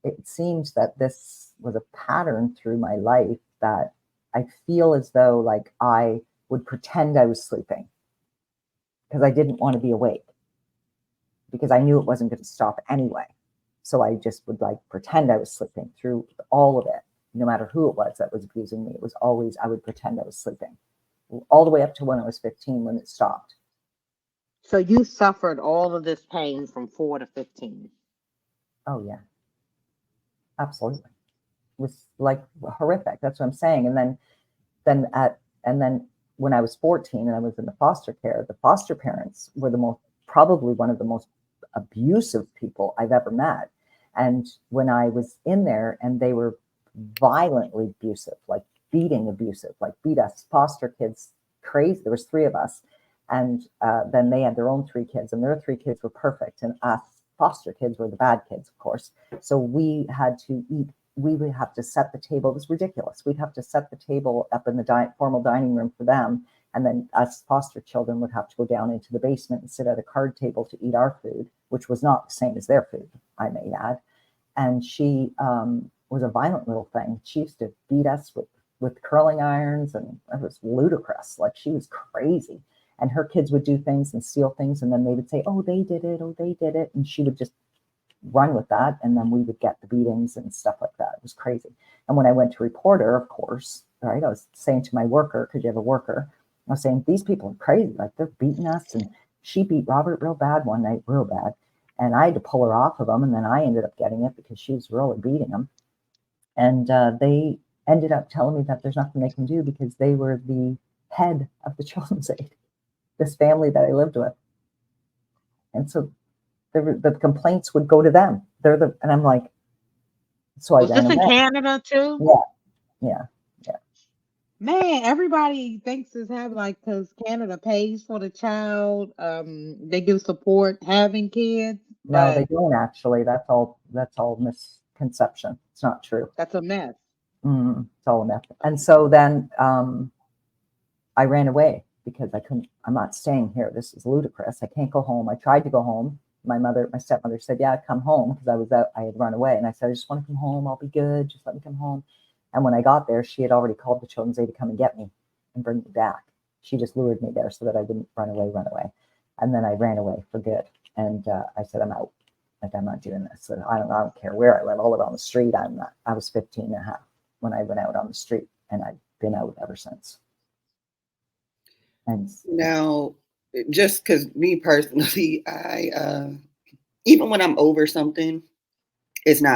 it seems that this was a pattern through my life that I feel as though like I would pretend I was sleeping because I didn't want to be awake, because I knew it wasn't going to stop anyway. So I just would like pretend I was sleeping through all of it. No matter who it was that was abusing me, it was always, I would pretend I was sleeping all the way up to when I was 15 when it stopped. So you suffered all of this pain from 4 to 15. Oh yeah, absolutely. It was like horrific. That's what I'm saying. And then when I was 14 and I was in the foster care, the foster parents were probably one of the most abusive people I've ever met. And when I was in there, and they were violently abusive, like abusive, like beat us foster kids crazy. There was 3 of us. And then they had their own 3 kids, and their 3 kids were perfect. And us foster kids were the bad kids, of course. So we had to eat. We would have to set the table. It was ridiculous. We'd have to set the table up in the formal dining room for them. And then us foster children would have to go down into the basement and sit at a card table to eat our food, which was not the same as their food, I may add. And she was a violent little thing. She used to beat us with curling irons, and it was ludicrous. Like, she was crazy. And her kids would do things and steal things, and then they would say, oh, they did it, oh, they did it. And she would just run with that, and then we would get the beatings and stuff like that. It was crazy. And when I went to report her, of course, right, I was saying to my worker, because you have a worker, I was saying, these people are crazy, like they're beating us. And she beat Robert real bad one night, real bad, and I had to pull her off of him, and then I ended up getting it because she was really beating him. And they ended up telling me that there's nothing they can do because they were the head of the children's aid, this family that I lived with. And so the complaints would go to them. And I'm like, so I Was ran this in away. Canada too? Yeah. Man, everybody thinks it's have like, because Canada pays for the child. They give support having kids, No, they but don't actually. That's all misconception. It's not true. that's a mess. It's all a myth. And so then I ran away because I'm not staying here. This is ludicrous. I can't go home. I tried to go home. My stepmother said, yeah, come home, because I was out. I had run away. And I said, I just want to come home. I'll be good. Just let me come home. And when I got there, she had already called the children's aid to come and get me and bring me back. She just lured me there so that I wouldn't run away. And then I ran away for good. And I said, I'm out. Like, I'm not doing this. So I don't care where I live. I'll live on the street. I was 15 and a half when I went out on the street, and I've been out ever since. And now, just because me personally, I even when I'm over something, it's not